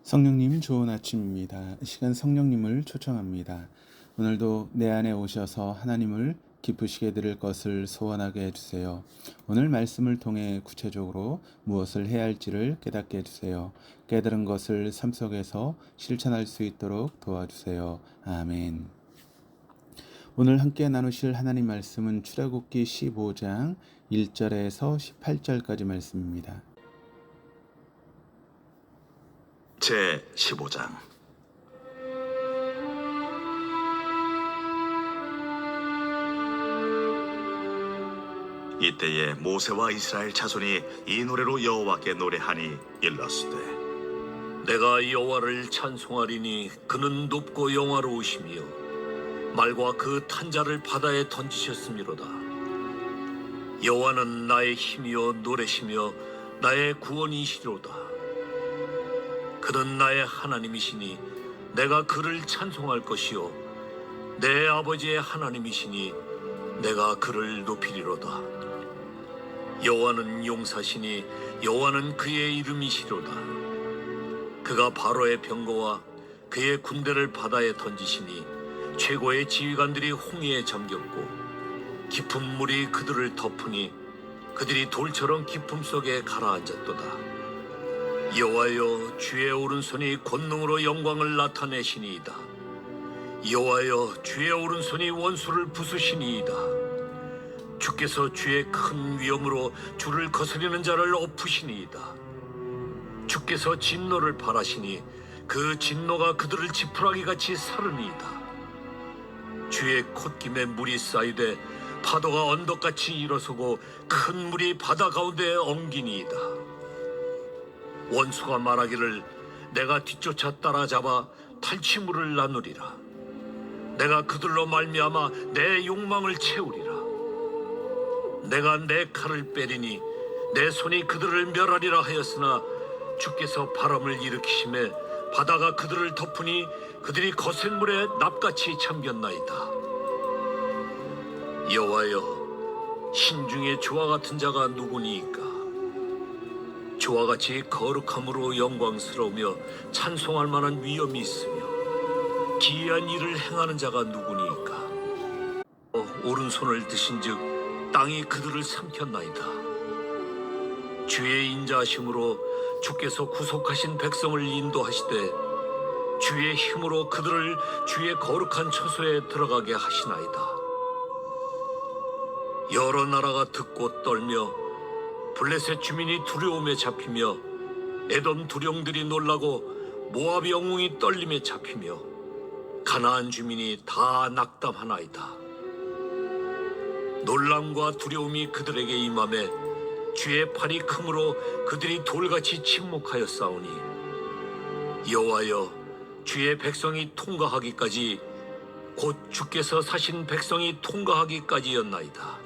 성령님 좋은 아침입니다. 이 시간 성령님을 초청합니다. 오늘도 내 안에 오셔서 하나님을 기쁘시게 드릴 것을 소원하게 해주세요. 오늘 말씀을 통해 구체적으로 무엇을 해야 할지를 깨닫게 해주세요. 깨달은 것을 삶 속에서 실천할 수 있도록 도와주세요. 아멘. 오늘 함께 나누실 하나님 말씀은 출애굽기 15장 1절에서 18절까지 말씀입니다. 제 15장. 이때에 모세와 이스라엘 자손이 이 노래로 여호와께 노래하니 일렀으되, 내가 여호와를 찬송하리니 그는 높고 영화로우시며 말과 그 탄자를 바다에 던지셨음이로다. 여호와는 나의 힘이요 노래시며 나의 구원이시로다. 그는 나의 하나님이시니 내가 그를 찬송할 것이요 내 아버지의 하나님이시니 내가 그를 높이리로다. 여호와는 용사시니 여호와는 그의 이름이시로다. 그가 바로의 병거와 그의 군대를 바다에 던지시니 최고의 지휘관들이 홍해에 잠겼고 깊은 물이 그들을 덮으니 그들이 돌처럼 깊음 속에 가라앉았도다. 여호와여, 주의 오른손이 권능으로 영광을 나타내시니이다. 여호와여, 주의 오른손이 원수를 부수시니이다. 주께서 주의 큰 위엄으로 주를 거스리는 자를 엎으시니이다. 주께서 진노를 발하시니 그 진노가 그들을 지푸라기같이 사르니이다. 주의 콧김에 물이 쌓이되 파도가 언덕같이 일어서고 큰 물이 바다 가운데 엉기니이다. 원수가 말하기를 내가 뒤쫓아 따라잡아 탈취물을 나누리라. 내가 그들로 말미암아 내 욕망을 채우리라. 내가 내 칼을 빼리니 내 손이 그들을 멸하리라 하였으나 주께서 바람을 일으키심에 바다가 그들을 덮으니 그들이 거센 물에 납같이 잠겼나이다. 여호와여, 신중에 주와 같은 자가 누구니이까? 주와 같이 거룩함으로 영광스러우며 찬송할 만한 위엄이 있으며 기이한 일을 행하는 자가 누구니이까? 오른손을 드신즉 땅이 그들을 삼켰나이다. 주의 인자하심으로 주께서 구속하신 백성을 인도하시되 주의 힘으로 그들을 주의 거룩한 처소에 들어가게 하시나이다. 여러 나라가 듣고 떨며 블레셋 주민이 두려움에 잡히며 에돔 두령들이 놀라고 모압 영웅이 떨림에 잡히며 가나안 주민이 다 낙담하나이다. 놀람과 두려움이 그들에게 임하매 주의 팔이 크므로 그들이 돌같이 침묵하였사오니 여호와여, 주의 백성이 통과하기까지 곧 주께서 사신 백성이 통과하기까지였나이다.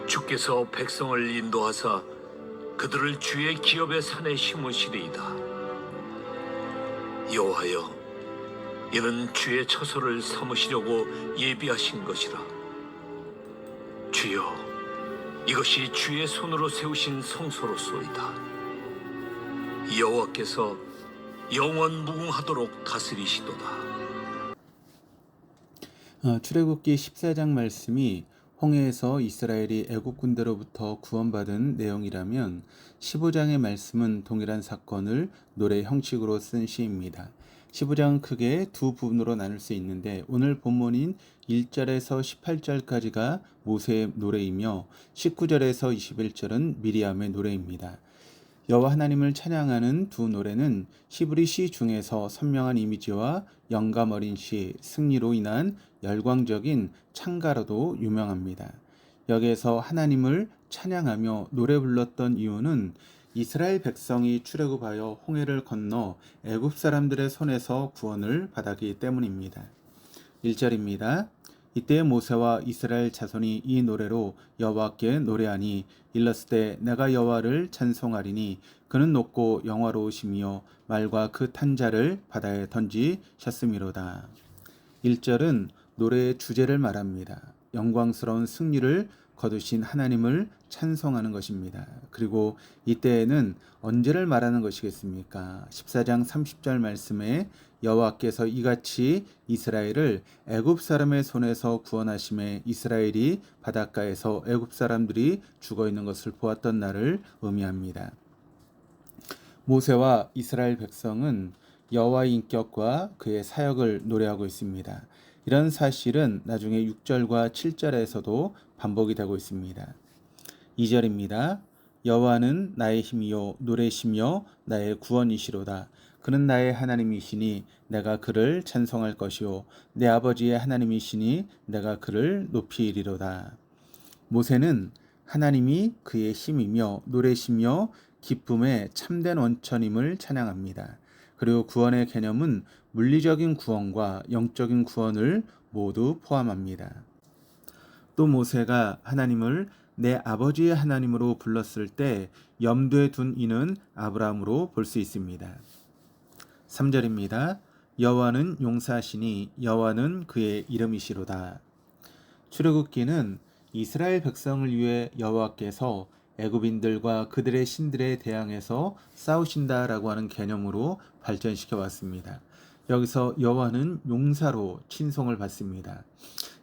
주께서 백성을 인도하사 그들을 주의 기업의 산에 심으시리이다. 여호와여, 이는 주의 처소를 삼으시려고 예비하신 것이라. 주여, 이것이 주의 손으로 세우신 성소로소이다. 여호와께서 영원 무궁하도록 다스리시도다. 출애굽기 14장 말씀이 홍해에서 이스라엘이 애국 군대로부터 구원받은 내용이라면 15장의 말씀은 동일한 사건을 노래 형식으로 쓴 시입니다. 15장은 크게 두 부분으로 나눌 수 있는데 오늘 본문인 1절에서 18절까지가 모세의 노래이며 19절에서 21절은 미리암의 노래입니다. 여호와 하나님을 찬양하는 두 노래는 히브리 시 중에서 선명한 이미지와 영감 어린 시, 승리로 인한 열광적인 찬가로도 유명합니다. 여기에서 하나님을 찬양하며 노래 불렀던 이유는 이스라엘 백성이 출애굽하여 홍해를 건너 애굽 사람들의 손에서 구원을 받았기 때문입니다. 1절입니다. 이때 모세와 이스라엘 자손이 이 노래로 여호와께 노래하니 일렀으되 내가 여호와를 찬송하리니 그는 높고 영화로우시며 말과 그 탄자를 바다에 던지셨음이로다. 1절은 노래의 주제를 말합니다. 영광스러운 승리를 거두신 하나님을 찬송하는 것입니다. 그리고 이때에는 언제를 말하는 것이겠습니까? 14장 30절 말씀에 여호와께서 이같이 이스라엘을 애굽 사람의 손에서 구원하심에 이스라엘이 바닷가에서 애굽 사람들이 죽어 있는 것을 보았던 날을 의미합니다. 모세와 이스라엘 백성은 여호와의 인격과 그의 사역을 노래하고 있습니다. 이런 사실은 나중에 6절과 7절에서도 반복이 되고 있습니다. 2절입니다. 여호와는 나의 힘이요 노래시며 나의 구원이시로다. 그는 나의 하나님이시니 내가 그를 찬송할 것이요 내 아버지의 하나님이시니 내가 그를 높이리로다. 모세는 하나님이 그의 힘이며 노래시며 기쁨의 참된 원천임을 찬양합니다. 그리고 구원의 개념은 물리적인 구원과 영적인 구원을 모두 포함합니다. 또 모세가 하나님을 내 아버지의 하나님으로 불렀을 때 염두에 둔 이는 아브라함으로 볼 수 있습니다. 3절입니다. 여호와는 용사시니 여호와는 그의 이름이시로다. 출애굽기는 이스라엘 백성을 위해 여호와께서 애굽인들과 그들의 신들에 대항해서 싸우신다라고 하는 개념으로 발전시켜 왔습니다. 여기서 여호와는 용사로 칭송을 받습니다.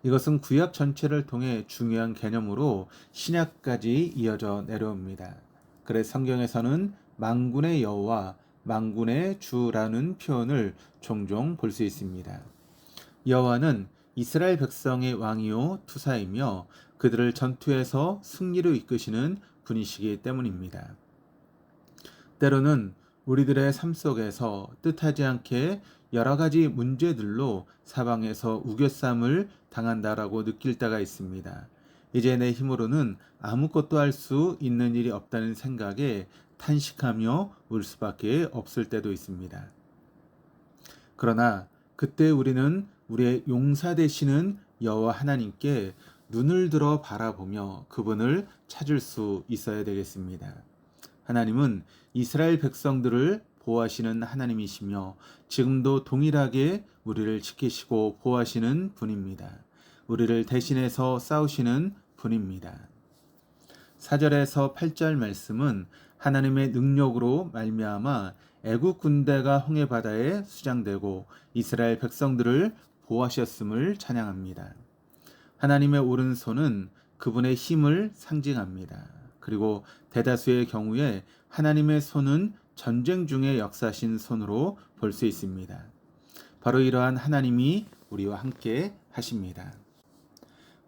이것은 구약 전체를 통해 중요한 개념으로 신약까지 이어져 내려옵니다. 그래서 성경에서는 만군의 여호와, 만군의 주라는 표현을 종종 볼 수 있습니다. 여호와는 이스라엘 백성의 왕이요 투사이며 그들을 전투에서 승리로 이끄시는 분이시기 때문입니다. 때로는 우리들의 삶 속에서 뜻하지 않게 여러 가지 문제들로 사방에서 우겨쌈을 당한다라고 느낄 때가 있습니다. 이제 내 힘으로는 아무것도 할 수 있는 일이 없다는 생각에 탄식하며 울 수밖에 없을 때도 있습니다. 그러나 그때 우리는 우리의 용사 되시는 여호와 하나님께 눈을 들어 바라보며 그분을 찾을 수 있어야 되겠습니다. 하나님은 이스라엘 백성들을 보호하시는 하나님이시며 지금도 동일하게 우리를 지키시고 보호하시는 분입니다. 우리를 대신해서 싸우시는 분입니다. 4절에서 8절 말씀은 하나님의 능력으로 말미암아 애국 군대가 홍해 바다에 수장되고 이스라엘 백성들을 보호하셨음을 찬양합니다. 하나님의 오른손은 그분의 힘을 상징합니다. 그리고 대다수의 경우에 하나님의 손은 전쟁 중에 역사하신 손으로 볼 수 있습니다. 바로 이러한 하나님이 우리와 함께 하십니다.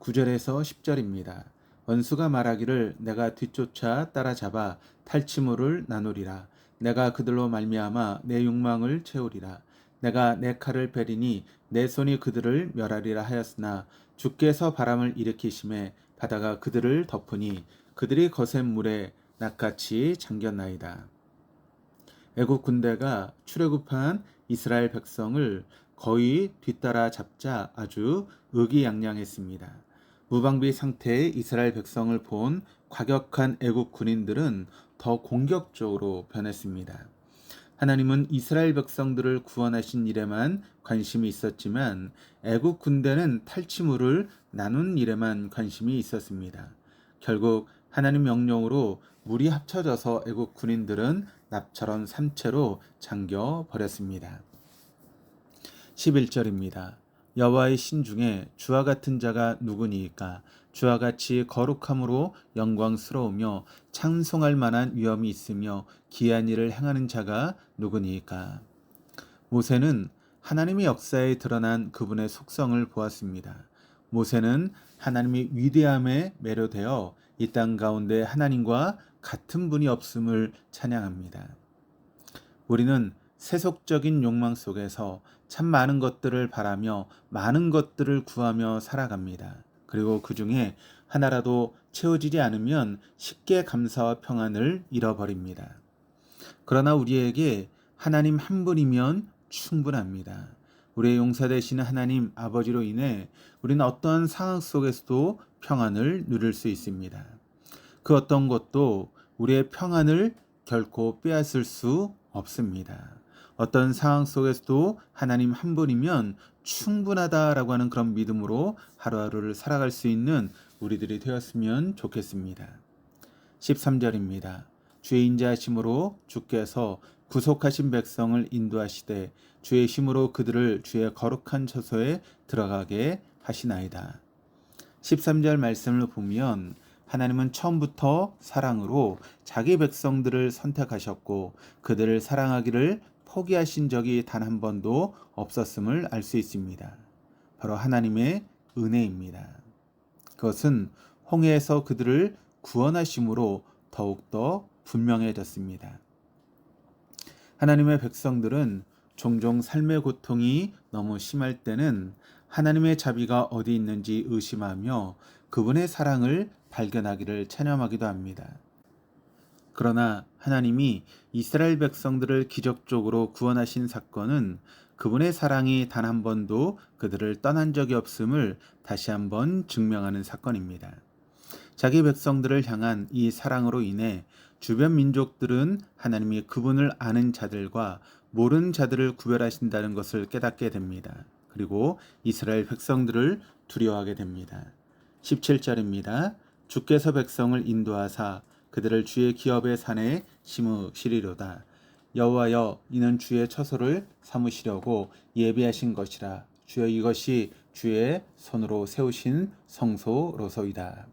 9절에서 10절입니다. 원수가 말하기를 내가 뒤쫓아 따라잡아 탈취물을 나누리라. 내가 그들로 말미암아 내 욕망을 채우리라. 내가 내 칼을 베리니 내 손이 그들을 멸하리라 하였으나 주께서 바람을 일으키심에 바다가 그들을 덮으니 그들이 거센 물에 낚같이 잠겼나이다. 애국 군대가 출애굽한 이스라엘 백성을 거의 뒤따라 잡자 아주 의기양양했습니다. 무방비 상태의 이스라엘 백성을 본 과격한 애국 군인들은 더 공격적으로 변했습니다. 하나님은 이스라엘 백성들을 구원하신 일에만 관심이 있었지만 애국 군대는 탈취물을 나눈 일에만 관심이 있었습니다. 결국 하나님 명령으로 물이 합쳐져서 애국 군인들은 납처럼 삼체로 잠겨 버렸습니다. 11절입니다. 여호와의 신 중에 주와 같은 자가 누구니이까? 주와 같이 거룩함으로 영광스러우며 찬송할 만한 위엄이 있으며 기이한 일을 행하는 자가 누구니이까? 모세는 하나님의 역사에 드러난 그분의 속성을 보았습니다. 모세는 하나님의 위대함에 매료되어 이 땅 가운데 하나님과 같은 분이 없음을 찬양합니다. 우리는 세속적인 욕망 속에서 참 많은 것들을 바라며 많은 것들을 구하며 살아갑니다. 그리고 그 중에 하나라도 채워지지 않으면 쉽게 감사와 평안을 잃어버립니다. 그러나 우리에게 하나님 한 분이면 충분합니다. 우리의 용사 되시는 하나님 아버지로 인해 우리는 어떠한 상황 속에서도 평안을 누릴 수 있습니다. 그 어떤 것도 우리의 평안을 결코 빼앗을 수 없습니다. 어떤 상황 속에서도 하나님 한 분이면 충분하다라고 하는 그런 믿음으로 하루하루를 살아갈 수 있는 우리들이 되었으면 좋겠습니다. 13절입니다. 주의 인자하심으로 주께서 구속하신 백성을 인도하시되 주의 힘으로 그들을 주의 거룩한 처소에 들어가게 하시나이다. 13절 말씀을 보면 하나님은 처음부터 사랑으로 자기 백성들을 선택하셨고 그들을 사랑하기를 포기하신 적이 단 한 번도 없었음을 알 수 있습니다. 바로 하나님의 은혜입니다. 그것은 홍해에서 그들을 구원하심으로 더욱더 분명해졌습니다. 하나님의 백성들은 종종 삶의 고통이 너무 심할 때는 하나님의 자비가 어디 있는지 의심하며 그분의 사랑을 발견하기를 체념하기도 합니다. 그러나 하나님이 이스라엘 백성들을 기적적으로 구원하신 사건은 그분의 사랑이 단 한 번도 그들을 떠난 적이 없음을 다시 한번 증명하는 사건입니다. 자기 백성들을 향한 이 사랑으로 인해 주변 민족들은 하나님이 그분을 아는 자들과 모르는 자들을 구별하신다는 것을 깨닫게 됩니다. 그리고 이스라엘 백성들을 두려워하게 됩니다. 17절입니다. 주께서 백성을 인도하사 그들을 주의 기업의 산에 심으시리로다. 여호와여, 이는 주의 처소를 삼으시려고 예비하신 것이라. 주여, 이것이 주의 손으로 세우신 성소로소이다.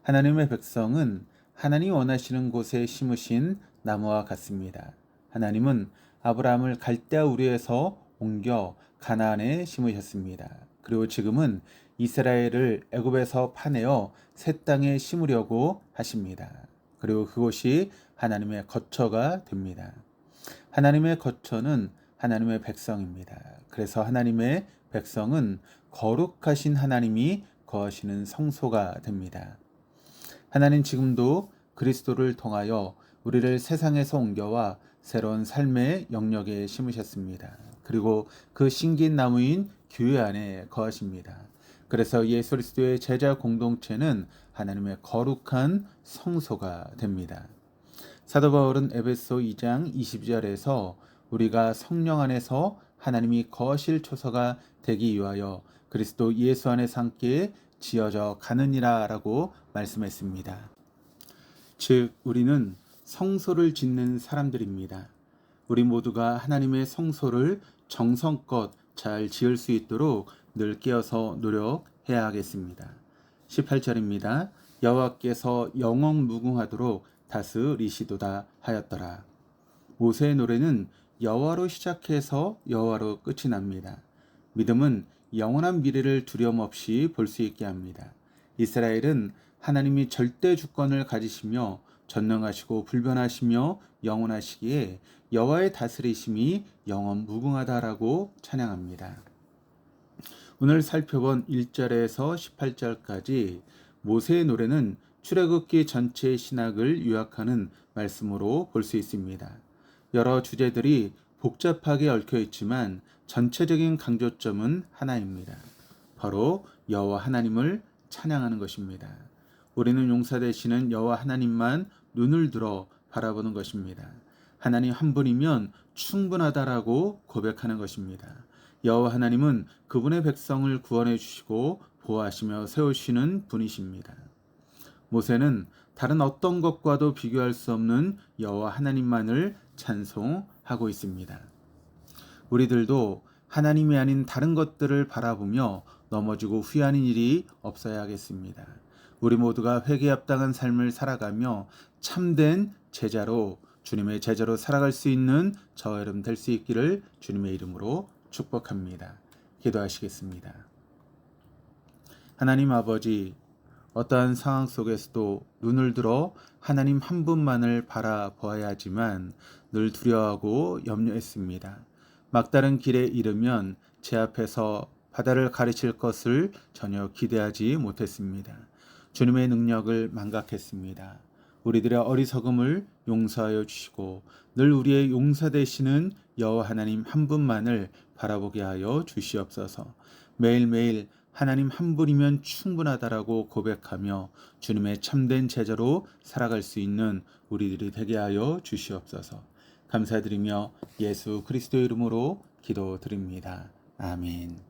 하나님의 백성은 하나님이 원하시는 곳에 심으신 나무와 같습니다. 하나님은 아브라함을 갈대아 우르에서 옮겨 가나안에 심으셨습니다. 그리고 지금은 이스라엘을 애굽에서 파내어 새 땅에 심으려고 하십니다. 그리고 그곳이 하나님의 거처가 됩니다. 하나님의 거처는 하나님의 백성입니다. 그래서 하나님의 백성은 거룩하신 하나님이 거하시는 성소가 됩니다. 하나님 지금도 그리스도를 통하여 우리를 세상에서 옮겨와 새로운 삶의 영역에 심으셨습니다. 그리고 그 심긴 나무인 교회 안에 거하십니다. 그래서 예수 그리스도의 제자 공동체는 하나님의 거룩한 성소가 됩니다. 사도 바울은 에베소 2장 20절에서 우리가 성령 안에서 하나님이 거하실 초소가 되기 위하여 그리스도 예수 안에서 함께 지어져 가느니라 라고 말씀했습니다. 즉 우리는 성소를 짓는 사람들입니다. 우리 모두가 하나님의 성소를 정성껏 잘 지을 수 있도록 늘 깨어서 노력해야 하겠습니다. 18절입니다. 여호와께서 영원 무궁하도록 다스리시도다 하였더라. 모세의 노래는 여호와로 시작해서 여호와로 끝이 납니다. 믿음은 영원한 미래를 두려움 없이 볼 수 있게 합니다. 이스라엘은 하나님이 절대 주권을 가지시며 전능하시고 불변하시며 영원하시기에 여호와의 다스리심이 영원 무궁하다라고 찬양합니다. 오늘 살펴본 1절에서 18절까지 모세의 노래는 출애굽기 전체의 신학을 요약하는 말씀으로 볼 수 있습니다. 여러 주제들이 복잡하게 얽혀 있지만 전체적인 강조점은 하나입니다. 바로 여호와 하나님을 찬양하는 것입니다. 우리는 용사 되시는 여호와 하나님만 눈을 들어 바라보는 것입니다. 하나님 한 분이면 충분하다라고 고백하는 것입니다. 여호와 하나님은 그분의 백성을 구원해 주시고 보호하시며 세우시는 분이십니다. 모세는 다른 어떤 것과도 비교할 수 없는 여호와 하나님만을 찬송하고 있습니다. 우리들도 하나님이 아닌 다른 것들을 바라보며 넘어지고 후회하는 일이 없어야 하겠습니다. 우리 모두가 회개에 합당한 삶을 살아가며 참된 제자로 주님의 제자로 살아갈 수 있는 저와 여러분 될 수 있기를 주님의 이름으로 축복합니다. 기도하시겠습니다. 하나님 아버지, 어떠한 상황 속에서도 눈을 들어 하나님 한 분만을 바라보아야 하지만 늘 두려워하고 염려했습니다. 막다른 길에 이르면 제 앞에서 바다를 가르칠 것을 전혀 기대하지 못했습니다. 주님의 능력을 망각했습니다. 우리들의 어리석음을 용서하여 주시고 늘 우리의 용사 되시는 여호와 하나님 한 분만을 바라보게 하여 주시옵소서. 매일매일 하나님 한 분이면 충분하다라고 고백하며 주님의 참된 제자로 살아갈 수 있는 우리들이 되게 하여 주시옵소서. 감사드리며 예수 그리스도의 이름으로 기도드립니다. 아멘.